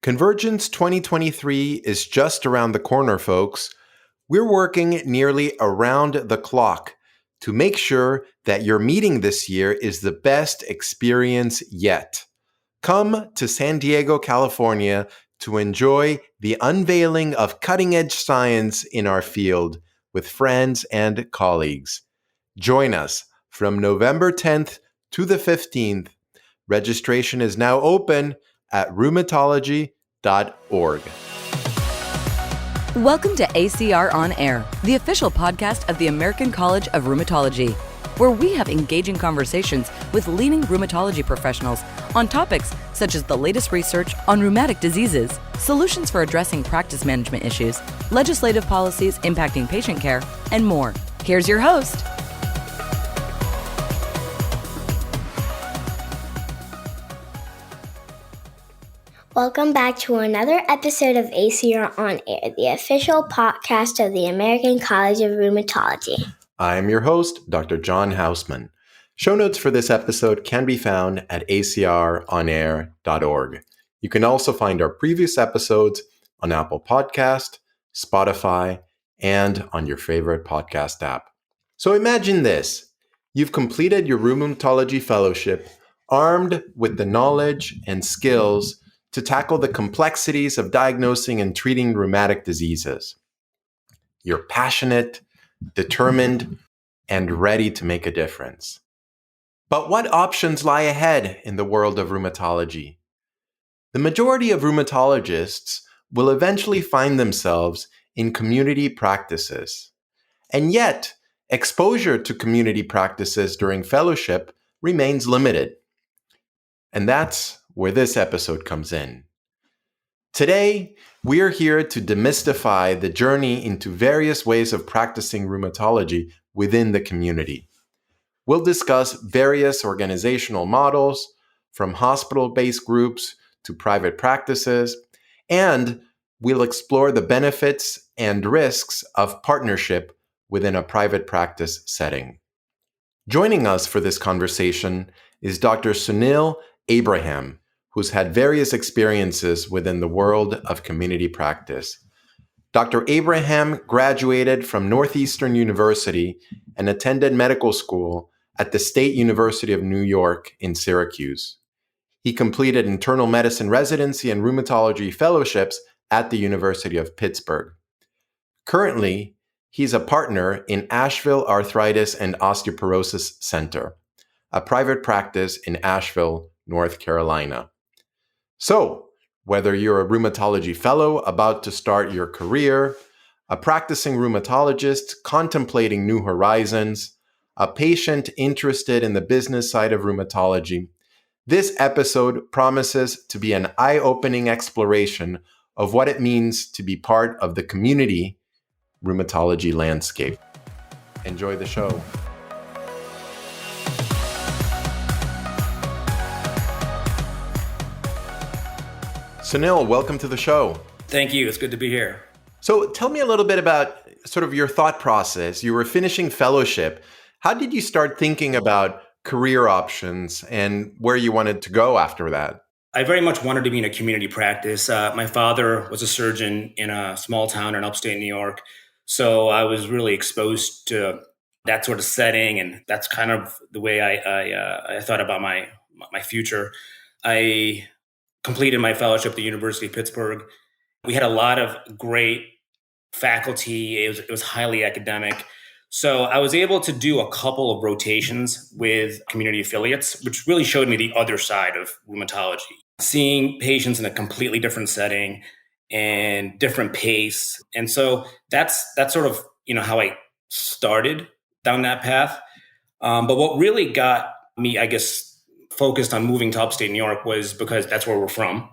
Convergence 2023 is just around the corner, folks. We're working nearly around the clock to make sure that your meeting this year is the best experience yet. Come to San Diego, California to enjoy the unveiling of cutting-edge science in our field with friends and colleagues. Join us from November 10th to the 15th. Registration is now open at rheumatology.org. Welcome to ACR On Air, the official podcast of the American College of Rheumatology, where we have engaging conversations with leading rheumatology professionals on topics such as the latest research on rheumatic diseases, solutions for addressing practice management issues, legislative policies impacting patient care, and more. Here's your host. Welcome back to another episode of ACR On Air, the official podcast of the American College of Rheumatology. I am your host, Dr. John Hausman. Show notes for this episode can be found at acronair.org. You can also find our previous episodes on Apple Podcast, Spotify, and on your favorite podcast app. So imagine this. You've completed your rheumatology fellowship, armed with the knowledge and skills to tackle the complexities of diagnosing and treating rheumatic diseases. You're passionate, determined, and ready to make a difference. But what options lie ahead in the world of rheumatology? The majority of rheumatologists will eventually find themselves in community practices. And yet, exposure to community practices during fellowship remains limited. And that's where this episode comes in. Today, we are here to demystify the journey into various ways of practicing rheumatology within the community. We'll discuss various organizational models, from hospital-based groups to private practices, and we'll explore the benefits and risks of partnership within a private practice setting. Joining us for this conversation is Dr. Sunil Abraham, who's had various experiences within the world of community practice. Dr. Abraham graduated from Northeastern University and attended medical school at the State University of New York in Syracuse. He completed internal medicine residency and rheumatology fellowships at the University of Pittsburgh. Currently, he's a partner in Asheville Arthritis and Osteoporosis Center, a private practice in Asheville, North Carolina. So, whether you're a rheumatology fellow about to start your career, a practicing rheumatologist contemplating new horizons, a patient interested in the business side of rheumatology, this episode promises to be an eye-opening exploration of what it means to be part of the community rheumatology landscape. Enjoy the show. Sunil, welcome to the show. Thank you. It's good to be here. So tell me a little bit about sort of your thought process. You were finishing fellowship. How did you start thinking about career options and where you wanted to go after that? I very much wanted to be in a community practice. My father was a surgeon in a small town in upstate New York. So I was really exposed to that sort of setting. And that's kind of the way I thought about my future. I completed my fellowship at the University of Pittsburgh. We had a lot of great faculty. It was highly academic. So I was able to do a couple of rotations with community affiliates, which really showed me the other side of rheumatology. Seeing patients in a completely different setting and different pace. And so that's sort of, how I started down that path. But what really got me, I guess, focused on moving to upstate New York was because that's where we're from.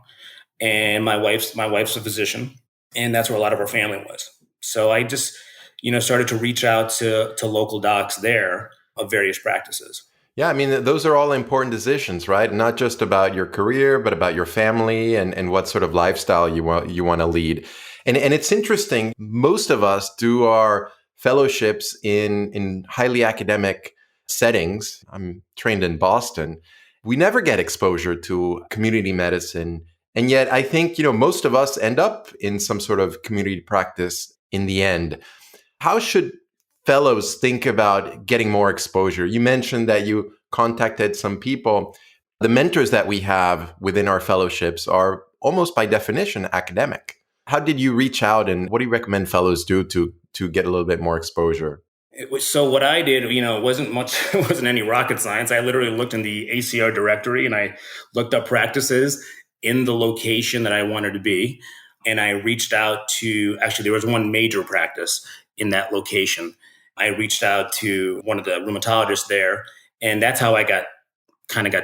And my wife's a physician, and that's where a lot of our family was. So I just, started to reach out to local docs there of various practices. Yeah, I mean, those are all important decisions, right? Not just about your career, but about your family and what sort of lifestyle you want to lead. And it's interesting. Most of us do our fellowships in highly academic settings. I'm trained in Boston. We never get exposure to community medicine And yet I think, most of us end up in some sort of community practice in the end. How should fellows think about getting more exposure? You mentioned that you contacted some people. The mentors that we have within our fellowships are almost by definition academic. How did you reach out, and what do you recommend fellows do to get a little bit more exposure? So what I did, it wasn't much, it wasn't any rocket science. I literally looked in the ACR directory and I looked up practices in the location that I wanted to be. And I reached out to, actually, there was one major practice in that location. I reached out to one of the rheumatologists there, and that's how I got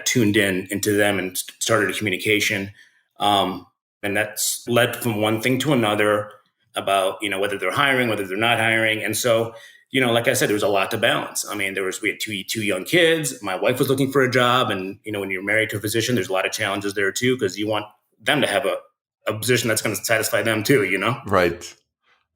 tuned into them and started a communication. And that's led from one thing to another about, whether they're hiring, whether they're not hiring. And so, like I said, there was a lot to balance. I mean, we had two young kids. My wife was looking for a job. And, when you're married to a physician, there's a lot of challenges there too, because you want them to have a position that's going to satisfy them too. Right.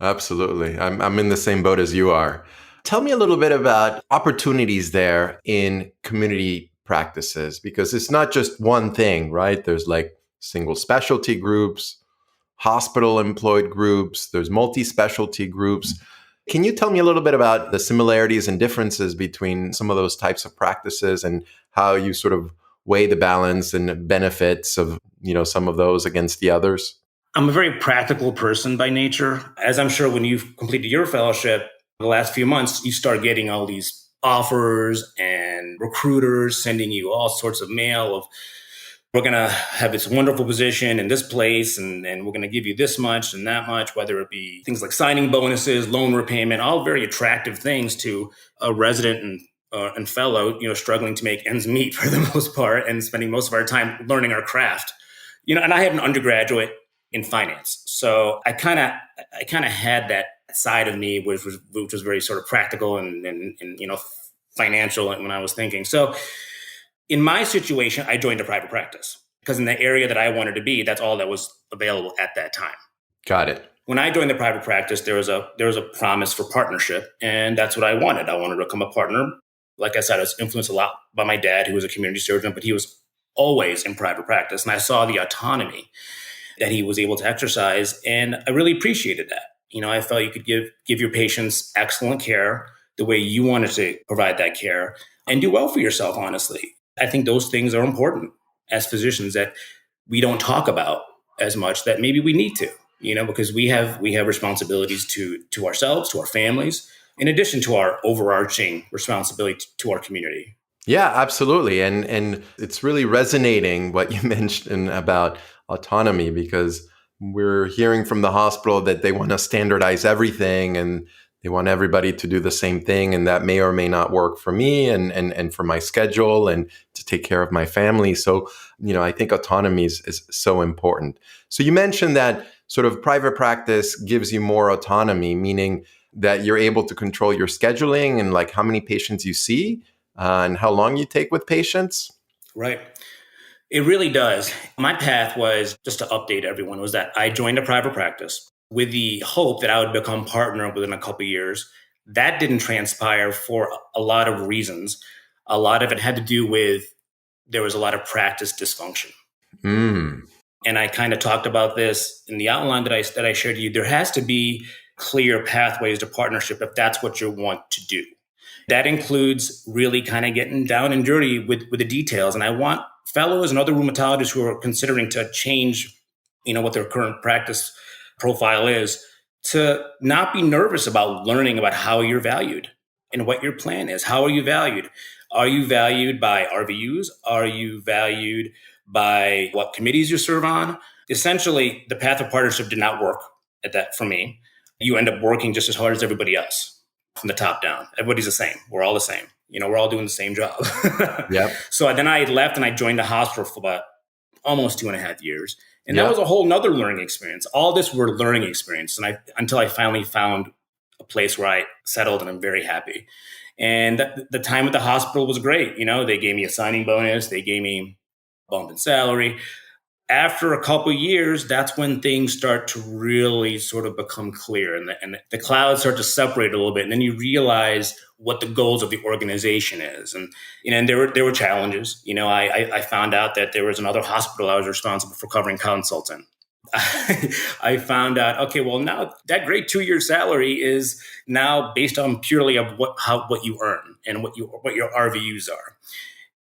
Absolutely. I'm in the same boat as you are. Tell me a little bit about opportunities there in community practices, because it's not just one thing, right? There's like single specialty groups, hospital employed groups, there's multi-specialty groups. Can you tell me a little bit about the similarities and differences between some of those types of practices and how you sort of weigh the balance and benefits of, some of those against the others? I'm a very practical person by nature. As I'm sure when you've completed your fellowship, the last few months, you start getting all these offers and recruiters sending you all sorts of mail of, we're going to have this wonderful position in this place, and we're going to give you this much and that much, whether it be things like signing bonuses, loan repayment, all very attractive things to a resident and fellow, struggling to make ends meet for the most part and spending most of our time learning our craft. And I had an undergraduate in finance. So I kind of had that side of me, which was very sort of practical and financial when I was thinking. So in my situation, I joined a private practice because in the area that I wanted to be, that's all that was available at that time. Got it. When I joined the private practice, there was a promise for partnership, and that's what I wanted. I wanted to become a partner. Like I said, I was influenced a lot by my dad, who was a community surgeon, but he was always in private practice, and I saw the autonomy that he was able to exercise, and I really appreciated that. I felt you could give your patients excellent care the way you wanted to provide that care and do well for yourself, honestly. I think those things are important as physicians that we don't talk about as much that maybe we need to, because we have responsibilities to ourselves, to our families, in addition to our overarching responsibility to our community. Yeah, absolutely. And it's really resonating what you mentioned about autonomy, because we're hearing from the hospital that they want to standardize everything and they want everybody to do the same thing. And that may or may not work for me and for my schedule and to take care of my family. So, I think autonomy is so important. So you mentioned that sort of private practice gives you more autonomy, meaning that you're able to control your scheduling and like how many patients you see and how long you take with patients. Right. It really does. My path was, just to update everyone, was that I joined a private practice with the hope that I would become partner within a couple of years. That didn't transpire for a lot of reasons. A lot of it had to do with there was a lot of practice dysfunction. And I kind of talked about this in the outline that I shared with you. There has to be clear pathways to partnership if that's what you want to do. That includes really kind of getting down and dirty with the details. And I want fellows and other rheumatologists who are considering to change, what their current practice profile is, to not be nervous about learning about how you're valued and what your plan is. How are you valued? Are you valued by RVUs? Are you valued by what committees you serve on? Essentially, the path of partnership did not work at that for me. You end up working just as hard as everybody else from the top down. Everybody's the same. We're all the same. We're all doing the same job. Yep. So then I left and I joined the hospital for about almost 2.5 years. And that was a whole nother learning experience. All this were learning experience. And until I finally found a place where I settled and I'm very happy. And the time at the hospital was great. They gave me a signing bonus. They gave me a bump in salary. after a couple of years, that's when things start to really sort of become clear, and the clouds start to separate a little bit. And then you realize what the goals of the organization is. And, and there were challenges. I found out that there was another hospital I was responsible for covering consults in. I found out, okay, well, now that great 2-year salary is now based on purely of what you earn and what your RVUs are.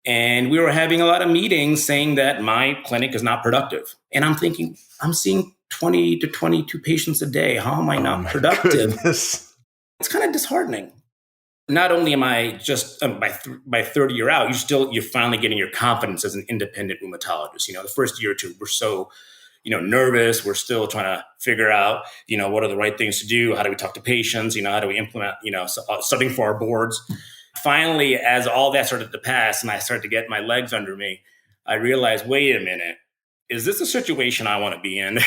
And we were having a lot of meetings saying that my clinic is not productive. And I'm thinking, I'm seeing 20 to 22 patients a day. How am I not productive? Goodness. It's kind of disheartening. Not only am I just by third year out, you're finally getting your confidence as an independent rheumatologist. The first year or two, we're so nervous. We're still trying to figure out, what are the right things to do? How do we talk to patients? How do we implement, studying for our boards? Finally, as all that started to pass and I started to get my legs under me, I realized, wait a minute, is this a situation I want to be in?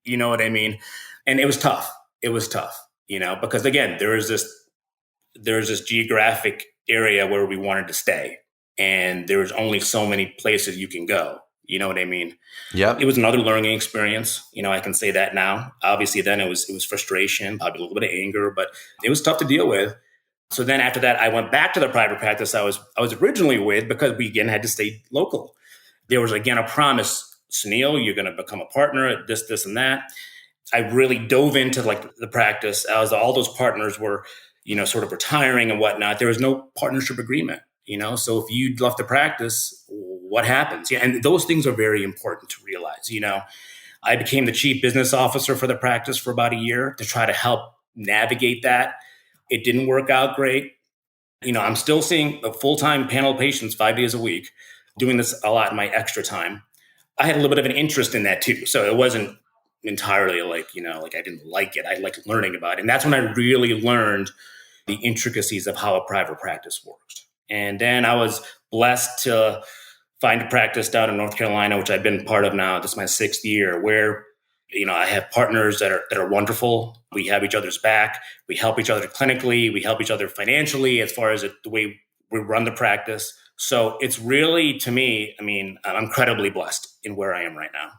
You know what I mean? And it was tough. Because again, there's this geographic area where we wanted to stay. And there was only so many places you can go. You know what I mean? Yeah. It was another learning experience. I can say that now. Obviously, then it was frustration, probably a little bit of anger, but it was tough to deal with. So then after that, I went back to the private practice I was originally with, because we again had to stay local. There was again a promise, Sunil, you're going to become a partner, this, and that. I really dove into the practice as all those partners were, sort of retiring and whatnot. There was no partnership agreement, So if you left the practice, what happens? Yeah, and those things are very important to realize. I became the chief business officer for the practice for about a year to try to help navigate that. It didn't work out great. I'm still seeing a full-time panel of patients 5 days a week, doing this a lot in my extra time. I had a little bit of an interest in that too. So it wasn't entirely like I didn't like it. I liked learning about it. And that's when I really learned the intricacies of how a private practice works. And then I was blessed to find a practice down in North Carolina, which I've been part of now. This is my 6th year, where I have partners that are wonderful. We have each other's back. We help each other clinically. We help each other financially as far as the way we run the practice. So it's really, to me, I'm incredibly blessed in where I am right now.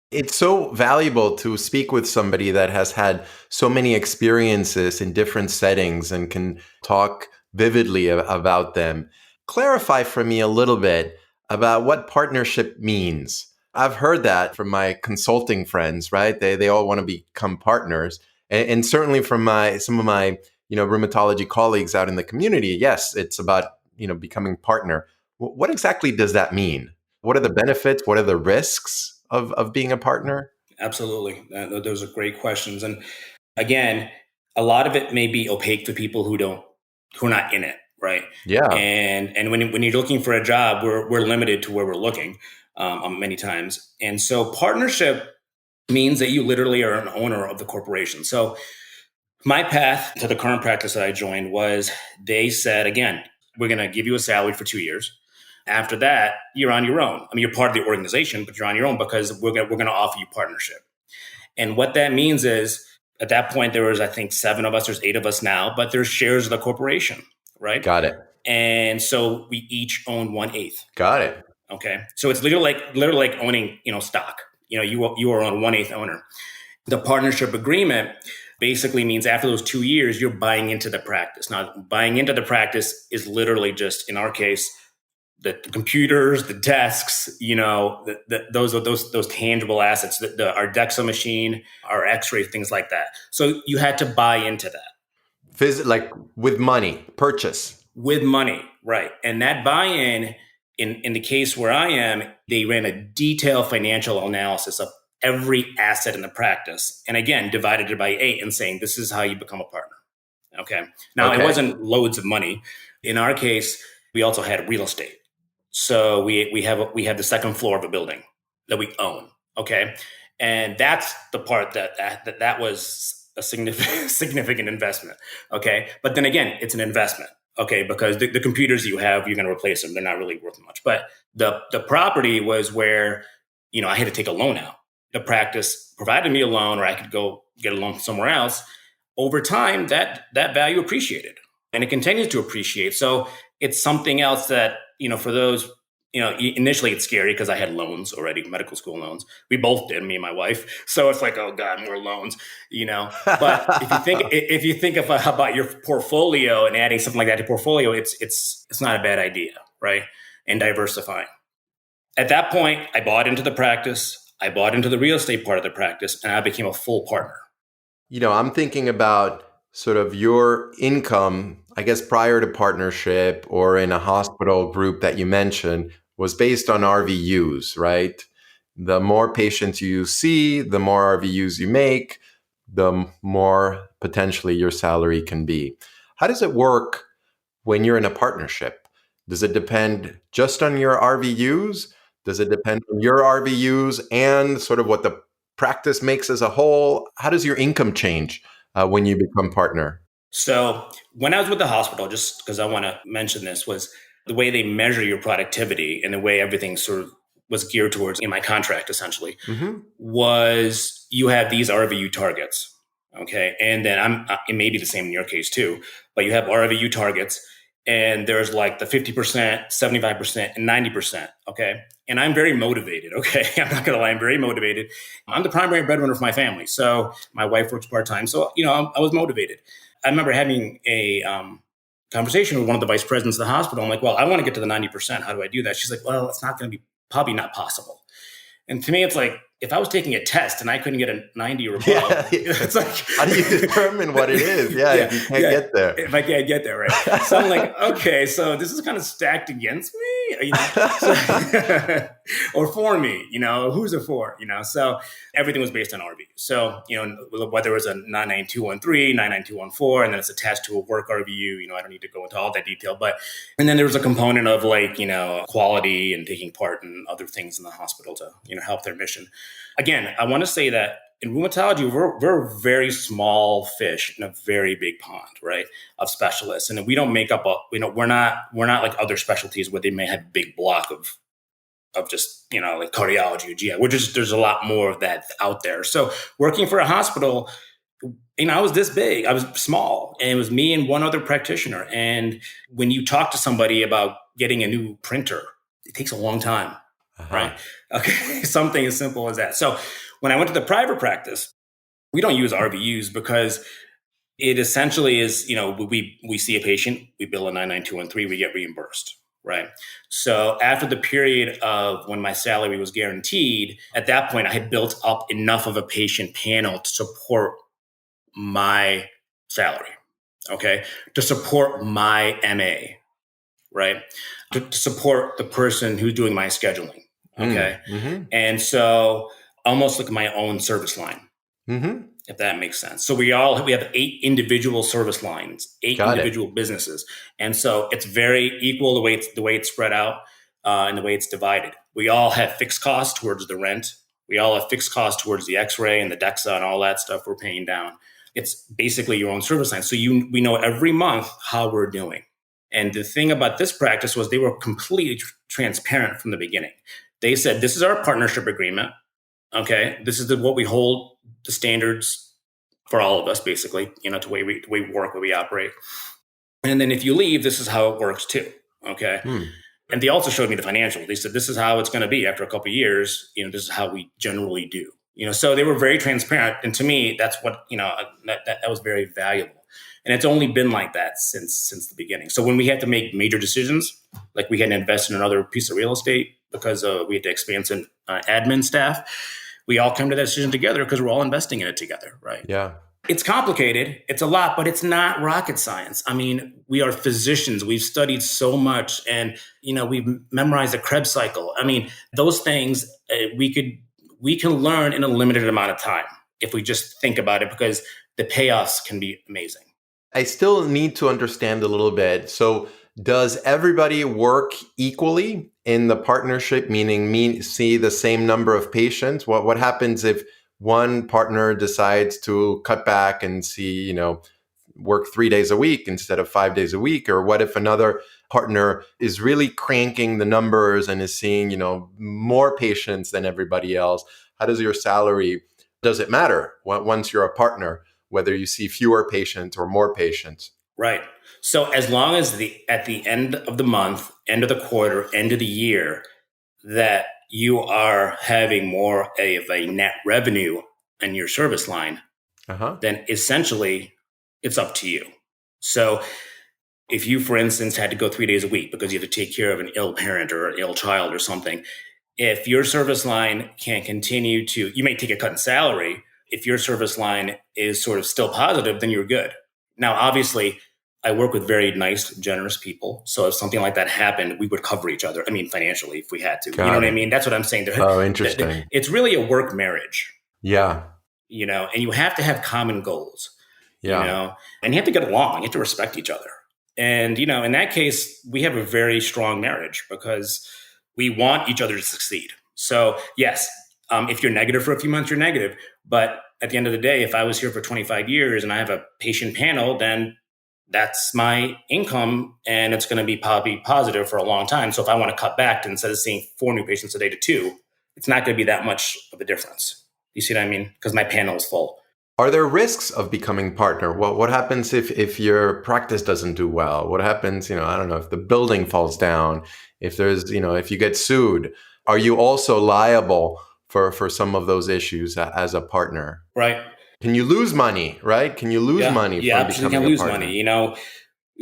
It's so valuable to speak with somebody that has had so many experiences in different settings and can talk vividly about them. Clarify for me a little bit about what partnership means. I've heard that from my consulting friends, right? They all want to become partners. And certainly from some of my, rheumatology colleagues out in the community, yes, it's about, becoming partner. What exactly does that mean? What are the benefits? What are the risks of being a partner? Absolutely. Those are great questions. And again, a lot of it may be opaque to people who are not in it, right? Yeah. And when you're looking for a job, we're limited to where we're looking many times. And so partnership means that you literally are an owner of the corporation. So my path to the current practice that I joined was, they said, again, we're going to give you a salary for 2 years. After that, you're on your own. You're part of the organization, but you're on your own, because we're going to offer you partnership. And what that means is, at that point, there was, I think, 7 of us. There's 8 of us now, but there's shares of the corporation, right? Got it. And so we each own 1/8. Got it. Okay. So it's literally like owning, stock. You are on 1/8 owner. The partnership agreement basically means after those 2 years, you're buying into the practice. Now, buying into the practice is literally just, in our case, the computers, the desks, those tangible assets, our DEXA machine, our X-ray, things like that. So you had to buy into that. Like with money, purchase. With money, right. And that buy-in, in the case where I am, they ran a detailed financial analysis of every asset in the practice. And again, divided it by 8 and saying, this is how you become a partner. Okay. Now, It wasn't loads of money. In our case, we also had real estate. So we have the second floor of a building that we own. Okay. And that's the part that was a significant investment. Okay. But then again, it's an investment. Okay. Because the computers you have, you're going to replace them. They're not really worth much. But the property was where, I had to take a loan out. The practice provided me a loan, or I could go get a loan somewhere else. Over time, that value appreciated, and it continues to appreciate. So it's something else that, for those Initially it's scary because I had loans already, medical school loans. We both did, me and my wife. So it's like, oh God, more loans, But if you think about your portfolio and adding something like that to portfolio, it's not a bad idea, right? And diversifying. At that point, I bought into the practice. I bought into the real estate part of the practice, and I became a full partner. I'm thinking about sort of your income, I guess, prior to partnership or in a hospital group that you mentioned was based on RVUs, right? The more patients you see, the more RVUs you make, the more potentially your salary can be. How does it work when you're in a partnership? Does it depend just on your RVUs? Does it depend on your RVUs and sort of what the practice makes as a whole? How does your income change when you become partner? So when I was with the hospital, just because I want to mention this, was the way they measure your productivity and the way everything sort of was geared towards in my contract, essentially, was you have these RVU targets. Okay. And then it may be the same in your case too, but you have RVU targets and there's like the 50%, 75%, and 90%. Okay. And I'm very motivated. Okay. I'm not going to lie. I'm very motivated. I'm the primary breadwinner for my family. So my wife works part-time. So, I was motivated. I remember having a conversation with one of the vice presidents of the hospital. I'm like, well, I want to get to the 90%. How do I do that? She's like, well, it's not going to be probably not possible. And to me, it's like, if I was taking a test and I couldn't get a 90 or above, it's like, how do you determine what it is? If you can't get there. If I can't get there, right? So I'm like, okay, so this is kind of stacked against me, or for me, who's it for, So everything was based on RV. So, whether it was a 99213, 99214, and then it's attached to a work RVU, I don't need to go into all that detail, and then there was a component of like, quality and taking part in other things in the hospital to, help their mission. Again, I want to say that in rheumatology, we're a very small fish in a very big pond, right, of specialists, and we don't make up we're not like other specialties where they may have a big block of just like cardiology or GI. There's a lot more of that out there. So working for a hospital, I was this big, I was small, and it was me and one other practitioner. And when you talk to somebody about getting a new printer, it takes a long time. Right. Okay. Something as simple as that. So when I went to the private practice, we don't use RVUs because it essentially is, we see a patient, we bill a 99213, we get reimbursed. Right. So after the period of when my salary was guaranteed, at that point, I had built up enough of a patient panel to support my salary. Okay. To support my MA. Right. To support the person who's doing my scheduling. Okay. And so almost like my own service line, if that makes sense. So we have 8 individual service lines, 8 individual businesses. And so it's very equal the way it's spread out and the way it's divided. We all have fixed costs towards the rent. We all have fixed costs towards the X-ray and the DEXA and all that stuff we're paying down. It's basically your own service line. So we know every month how we're doing. And the thing about this practice was they were completely transparent from the beginning. They said, this is our partnership agreement. Okay. This is what we hold the standards for all of us, basically, to way we work, way we operate. And then if you leave, this is how it works too. Okay. And they also showed me the financials. They said, this is how it's going to be after a couple of years. This is how we generally do, so they were very transparent. And to me, that's what, that was very valuable. And it's only been like that since the beginning. So when we had to make major decisions, like we had to invest in another piece of real estate because we had to expand some admin staff, we all come to that decision together because we're all investing in it together, right? Yeah. It's complicated. It's a lot, but it's not rocket science. I mean, we are physicians. We've studied so much and, we've memorized the Krebs cycle. I mean, those things we can learn in a limited amount of time if we just think about it because the payoffs can be amazing. I still need to understand a little bit. So does everybody work equally in the partnership, meaning see the same number of patients? What happens if one partner decides to cut back and work 3 days a week instead of 5 days a week? Or what if another partner is really cranking the numbers and is seeing, more patients than everybody else? How does your salary, does it matter once you're a partner, whether you see fewer patients or more patients? Right. So as long as at the end of the month, end of the quarter, end of the year, that you are having more of a net revenue in your service line, Uh-huh. then essentially it's up to you. So if you, for instance, had to go 3 days a week because you have to take care of an ill parent or an ill child or something, if your service line can continue to, you may take a cut in salary. If your service line is sort of still positive, then you're good. Now, obviously, I work with very nice, generous people. So if something like that happened, we would cover each other. I mean, financially, if we had to. You know Got what I it. mean? That's what I'm saying. Oh, interesting. It's really a work marriage, Yeah. and you have to have common goals, Yeah. and you have to get along. You have to respect each other. And, in that case, we have a very strong marriage because we want each other to succeed. So, yes, if you're negative for a few months, you're negative. But at the end of the day, if I was here for 25 years and I have a patient panel, then that's my income and it's going to be probably positive for a long time. So if I want to cut back to instead of seeing 4 new patients a day to 2, it's not going to be that much of a difference. You see what I mean? Because my panel is full. Are there risks of becoming partner? What happens if your practice doesn't do well? What happens, I don't know, if the building falls down, if there's, if you get sued, are you also liable for some of those issues as a partner? Right. Can you lose money, right? Can you lose money Yeah, from absolutely becoming can lose a partner? money.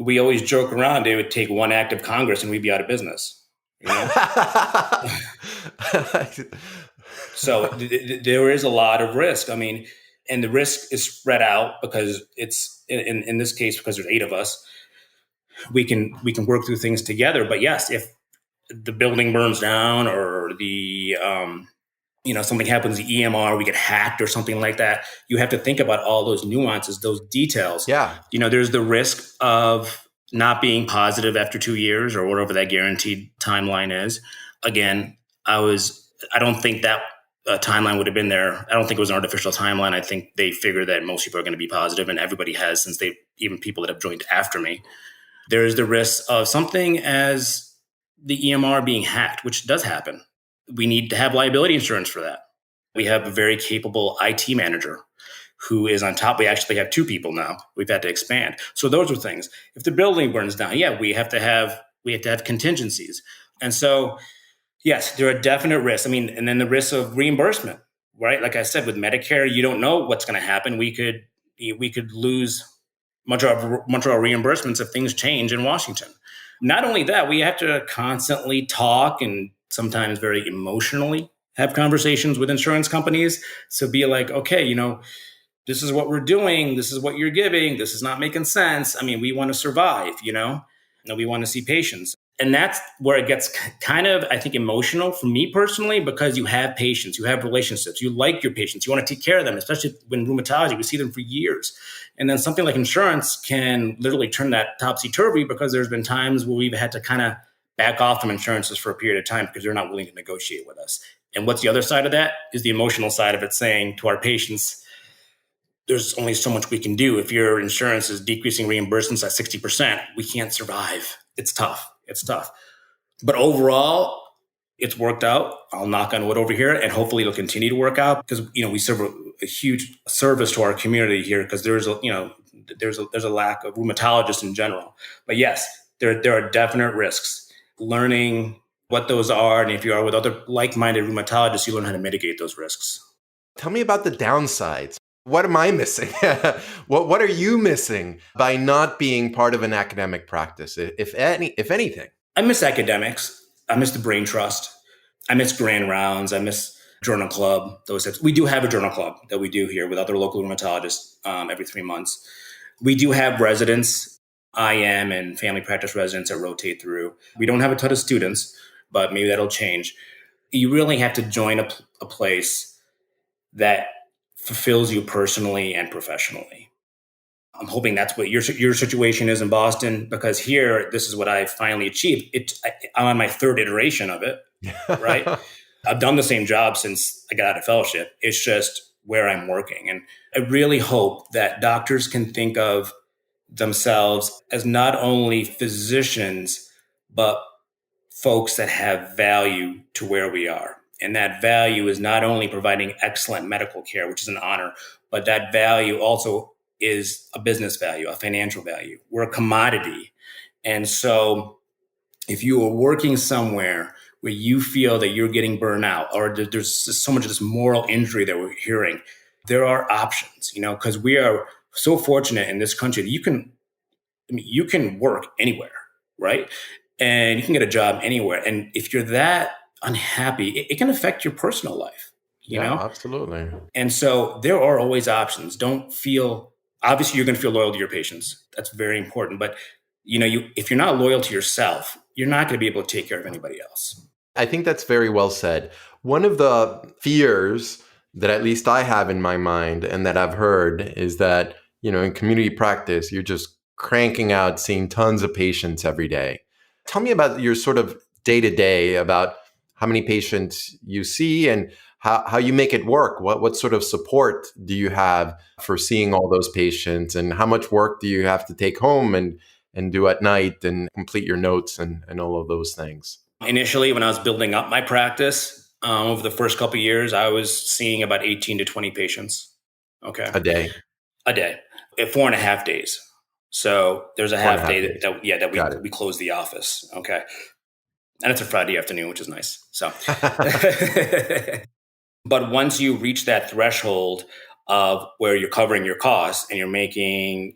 We always joke around. It would take one act of Congress and we'd be out of business. So there is a lot of risk. I mean, and the risk is spread out because it's in this case, because there's 8 of us, we can work through things together. But yes, if the building burns down or the something happens, the EMR, we get hacked or something like that, you have to think about all those nuances, those details. Yeah. There's the risk of not being positive after 2 years or whatever that guaranteed timeline is. Again, I don't think that timeline would have been there. I don't think it was an artificial timeline. I think they figure that most people are going to be positive, and everybody has, since even people that have joined after me. There's the risk of something as the EMR being hacked, which does happen. We need to have liability insurance for that. We have a very capable IT manager who is on top. We actually have 2 people now. We've had to expand. So those are things. If the building burns down, we have to have contingencies. And so, yes, there are definite risks. I mean, and then the risk of reimbursement, right? Like I said, with Medicare, you don't know what's going to happen. We could lose much of our reimbursements if things change in Washington. Not only that, we have to constantly talk and sometimes very emotionally have conversations with insurance companies. So be like, okay, this is what we're doing. This is what you're giving. This is not making sense. I mean, we want to survive, and we want to see patients. And that's where it gets kind of, I think, emotional for me personally, because you have patients, you have relationships, you like your patients, you want to take care of them, especially when rheumatology, we see them for years. And then something like insurance can literally turn that topsy-turvy, because there's been times where we've had to kind of back off from insurances for a period of time because they're not willing to negotiate with us. And what's the other side of that is the emotional side of it, saying to our patients, there's only so much we can do. If your insurance is decreasing reimbursements at 60%, we can't survive. It's tough. But overall, it's worked out. I'll knock on wood over here, and hopefully it'll continue to work out, because we serve a huge service to our community here, because there's a lack of rheumatologists in general. But yes, there are definite risks. Learning what those are, and if you are with other like-minded rheumatologists, you learn how to mitigate those risks. Tell me about the downsides. What am I missing? What are you missing by not being part of an academic practice, if anything? I miss academics. I miss the brain trust. I miss grand rounds. I miss journal club, those types. We do have a journal club that we do here with other local rheumatologists every 3 months. We do have residents, IM and family practice residents that rotate through. We don't have a ton of students, but maybe that'll change. You really have to join a place that fulfills you personally and professionally. I'm hoping that's what your situation is in Boston, because here, this is what I finally achieved. I'm on my 3rd iteration of it, right? I've done the same job since I got out of fellowship. It's just where I'm working. And I really hope that doctors can think of themselves as not only physicians, but folks that have value to where we are. And that value is not only providing excellent medical care, which is an honor, but that value also is a business value, a financial value. We're a commodity. And so if you are working somewhere where you feel that you're getting burned out, or there's just so much of this moral injury that we're hearing, there are options, because we are so fortunate in this country that you can work anywhere, right? And you can get a job anywhere. And if you're that unhappy, it can affect your personal life, Yeah, absolutely. And so there are always options. Obviously you're going to feel loyal to your patients. That's very important. But if you're not loyal to yourself, you're not going to be able to take care of anybody else. I think that's very well said. One of the fears that at least I have in my mind and that I've heard is that, in community practice, you're just cranking out, seeing tons of patients every day. Tell me about your sort of day to day, about how many patients you see and how you make it work. What sort of support do you have for seeing all those patients, and how much work do you have to take home and do at night and complete your notes and all of those things? Initially, when I was building up my practice, over the first couple of years, I was seeing about 18 to 20 patients. Okay. A day. A day at 4.5 days. So there's a half day that we close the office. Okay. And it's a Friday afternoon, which is nice. So, but once you reach that threshold of where you're covering your costs and you're making,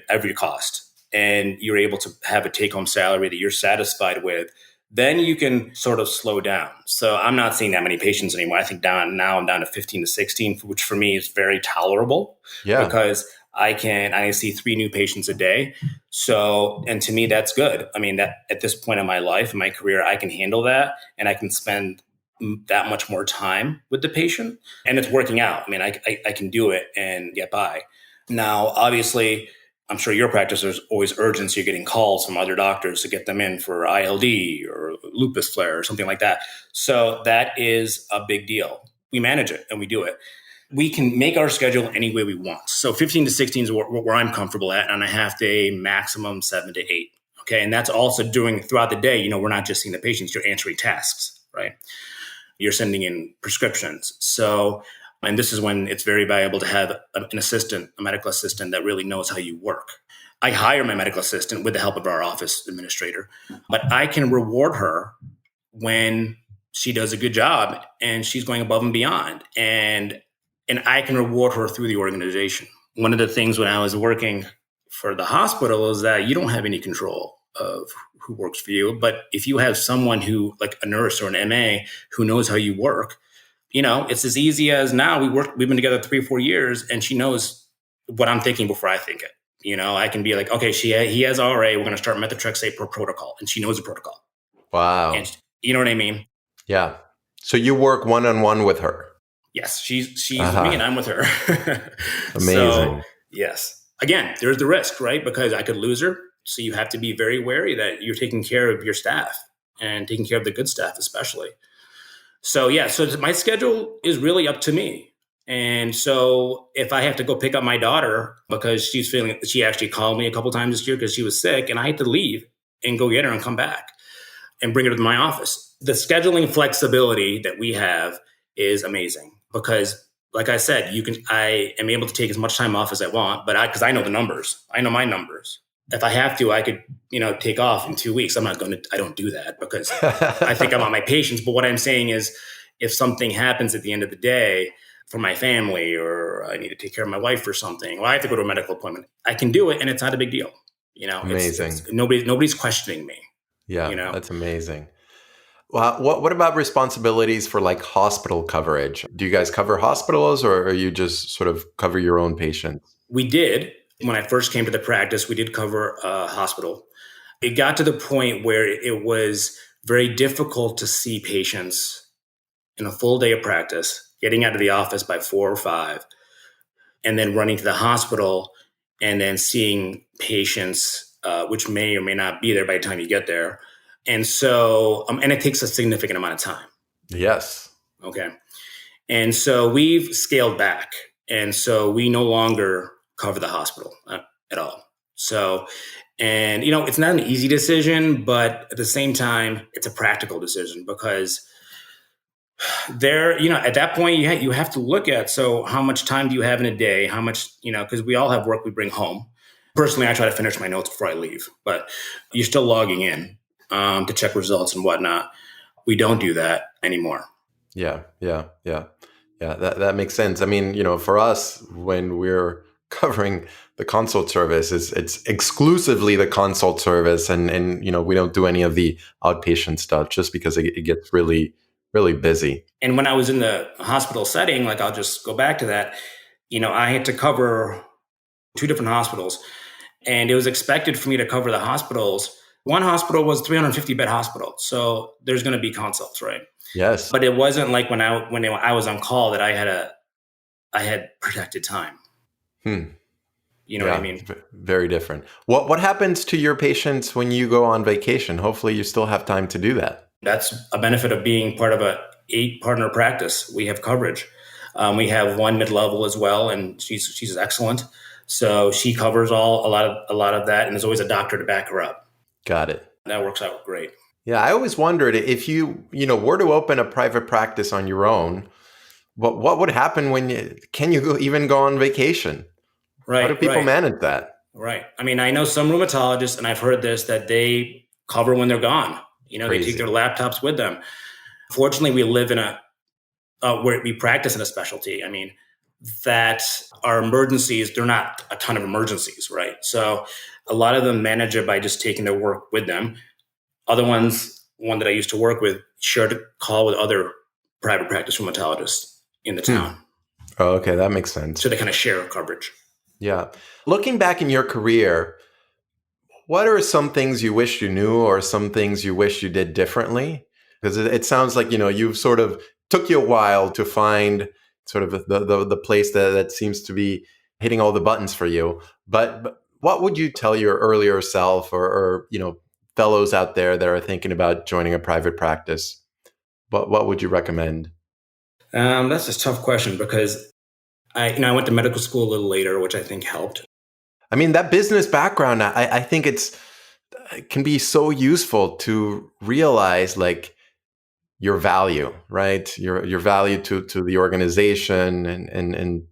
every cost, and you're able to have a take-home salary that you're satisfied with, then you can sort of slow down. So I'm not seeing that many patients anymore. I think now I'm down to 15 to 16, which for me is very tolerable. Yeah. Because I see 3 new patients a day. So, and to me, that's good. That at this point in my life, in my career, I can handle that, and I can spend that much more time with the patient, and it's working out. I can do it and get by. Now, obviously, I'm sure your practice, there's always urgency. You're getting calls from other doctors to get them in for ILD or lupus flare or something like that. So that is a big deal. We manage it and we do it. We can make our schedule any way we want. So 15 to 16 is where I'm comfortable at on a half day, maximum 7 to 8. Okay. And that's also throughout the day, we're not just seeing the patients, you're answering tasks, right? You're sending in prescriptions. So, and this is when it's very valuable to have an assistant, a medical assistant that really knows how you work. I hire my medical assistant with the help of our office administrator, but I can reward her when she does a good job and she's going above and beyond. And I can reward her through the organization. One of the things when I was working for the hospital is that you don't have any control of who works for you. But if you have someone who, like a nurse or an MA, who knows how you work, it's as easy as now we've been together 3 or 4 years, and she knows what I'm thinking before I think it. I can be like, okay, he has RA, we're going to start methotrexate per protocol, and she knows the protocol. Wow. And you know what I mean? Yeah. So you work one-on-one with her? Yes, she's with me and I'm with her. Amazing. So, yes. Again, there's the risk, right? Because I could lose her. So you have to be very wary that you're taking care of your staff and taking care of the good staff, especially. So, yeah, so my schedule is really up to me. And so if I have to go pick up my daughter because she actually called me a couple times this year because she was sick, and I had to leave and go get her and come back and bring her to my office. The scheduling flexibility that we have is amazing because, like I said, I am able to take as much time off as I want, but because I know the numbers, I know my numbers. If I have to, I could, take off in 2 weeks. I don't do that because I think about my patients. But what I'm saying is, if something happens at the end of the day for my family, or I need to take care of my wife or something, or I have to go to a medical appointment, I can do it, and it's not a big deal. Amazing. Nobody's questioning me. Yeah, that's amazing. Well, what about responsibilities for like hospital coverage? Do you guys cover hospitals, or you just sort of cover your own patients? We did. When I first came to the practice, we did cover a hospital. It got to the point where it was very difficult to see patients in a full day of practice, getting out of the office by 4 or 5, and then running to the hospital and then seeing patients, which may or may not be there by the time you get there. And so, and it takes a significant amount of time. Yes. Okay. And so we've scaled back. And so we no longer cover the hospital at all. So, and, it's not an easy decision, but at the same time, it's a practical decision because There, at that point, you have to look at, so how much time do you have in a day? How much, because we all have work we bring home. Personally, I try to finish my notes before I leave, but you're still logging in to check results and whatnot. We don't do that anymore. Yeah. That makes sense. I mean, for us, when we're covering the consult service, it's exclusively the consult service, and we don't do any of the outpatient stuff just because it gets really, really busy. And when I was in the hospital setting, like, I'll just go back to that, I had to cover 2 different hospitals, and it was expected for me to cover the hospitals. One hospital was 350 bed hospital, so there's going to be consults, right? Yes. But it wasn't like when I was on call that I had protected time. You know what I mean? Very different. What happens to your patients when you go on vacation? Hopefully you still have time to do that. That's a benefit of being part of a 8-partner practice. We have coverage. We have one mid-level as well, and she's excellent. So she covers a lot of that, and there's always a doctor to back her up. Got it. That works out great. Yeah, I always wondered if you were to open a private practice on your own, what would happen can you even go on vacation? Right. How do people manage that? Right. I mean, I know some rheumatologists, and I've heard this, that they cover when they're gone. They take their laptops with them. Fortunately, we live in where we practice in a specialty. I mean, that our emergencies, they're not a ton of emergencies, right? So a lot of them manage it by just taking their work with them. Other ones, one that I used to work with, shared a call with other private practice rheumatologists in the town. Oh, okay. That makes sense. So they kind of share coverage. Yeah. Looking back in your career, what are some things you wish you knew or some things you wish you did differently? Because it sounds like, you've sort of took you a while to find sort of the place that seems to be hitting all the buttons for you. But what would you tell your earlier self or fellows out there that are thinking about joining a private practice? What would you recommend? That's a tough question because I went to medical school a little later, which I think helped. I mean, that business background, I think it can be so useful to realize like your value, right? Your value to the organization and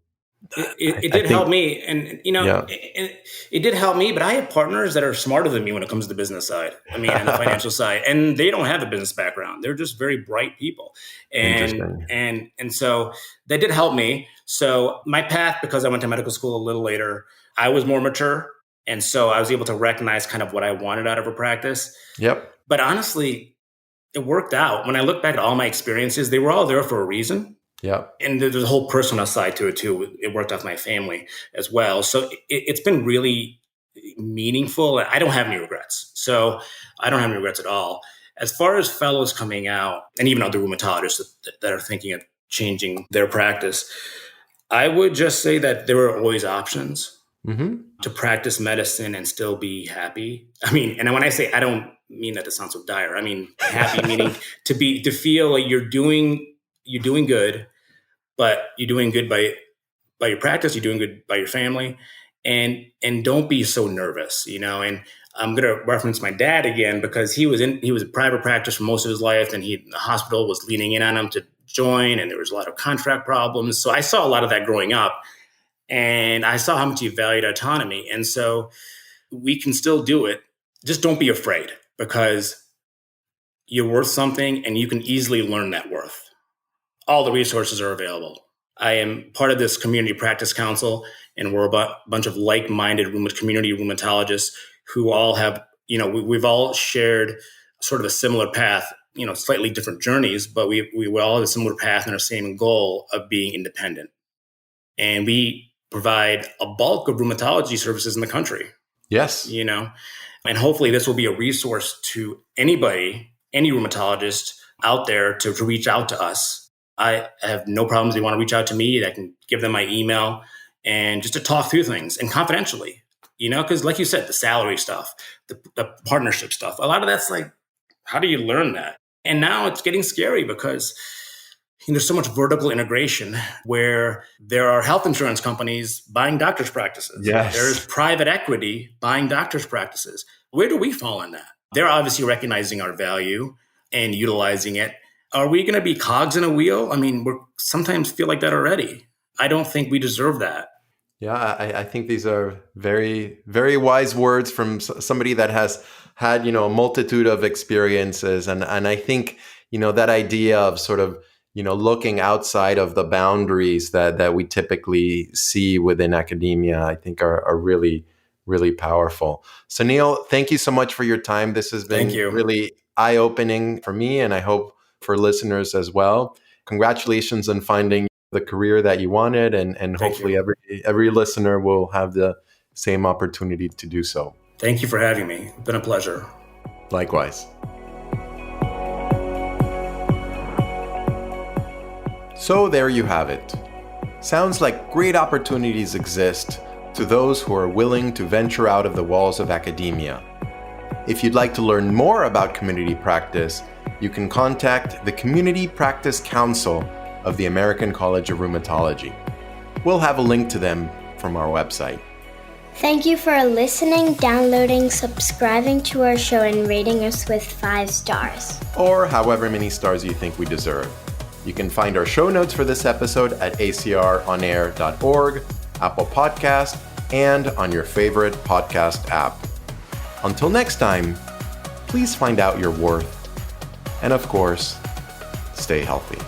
it did help me. And, it did help me, but I have partners that are smarter than me when it comes to the business side. I mean, and the financial side, and they don't have a business background. They're just very bright people. And so that did help me. So my path, because I went to medical school a little later, I was more mature. And so I was able to recognize kind of what I wanted out of a practice. Yep. But honestly, it worked out. When I look back at all my experiences, they were all there for a reason. Yeah. And there's a whole personal side to it too. It worked out with my family as well. So it's been really meaningful. I don't have any regrets. So I don't have any regrets at all. As far as fellows coming out, and even other rheumatologists that are thinking of changing their practice, I would just say that there are always options to practice medicine and still be happy. I mean, and when I say, I don't mean that to sound so dire. I mean, happy meaning to feel like you're doing good, but you're doing good by your practice, you're doing good by your family, and don't be so nervous, and I'm going to reference my dad again, because he was a private practice for most of his life, and the hospital was leaning in on him to join, and there was a lot of contract problems. So I saw a lot of that growing up, and I saw how much he valued autonomy. And so we can still do it. Just don't be afraid, because you're worth something, and you can easily learn that worth. All the resources are available. I am part of this community practice council, and we're a bunch of like-minded community rheumatologists who all have, we've all shared sort of a similar path, slightly different journeys, but we all have a similar path and our same goal of being independent. And we provide a bulk of rheumatology services in the country. Yes. And hopefully this will be a resource to anybody, any rheumatologist out there to reach out to us. I have no problems. They want to reach out to me. I can give them my email and just to talk through things, and confidentially, because like you said, the salary stuff, the partnership stuff, a lot of that's like, how do you learn that? And now it's getting scary because there's so much vertical integration where there are health insurance companies buying doctors' practices. Yes. There's private equity buying doctors' practices. Where do we fall in that? They're obviously recognizing our value and utilizing it. Are we going to be cogs in a wheel? I mean, we sometimes feel like that already. I don't think we deserve that. Yeah, I think these are very, very wise words from somebody that has had, a multitude of experiences. And I think, that idea of sort of, looking outside of the boundaries that we typically see within academia, I think are really, really powerful. So Neil, thank you so much for your time. This has Thank been you. really eye-opening for me, and I hope for listeners as well. Congratulations on finding the career that you wanted, and Thank hopefully you. every listener will have the same opportunity to do so. Thank you for having me. It's been a pleasure. Likewise. So there you have it. Sounds like great opportunities exist to those who are willing to venture out of the walls of academia. If you'd like to learn more about community practice, you can contact the Community Practice Council of the American College of Rheumatology. We'll have a link to them from our website. Thank you for listening, downloading, subscribing to our show, and rating us with 5 stars. Or however many stars you think we deserve. You can find our show notes for this episode at acronair.org, Apple Podcast, and on your favorite podcast app. Until next time, please find out your worth. And of course, stay healthy.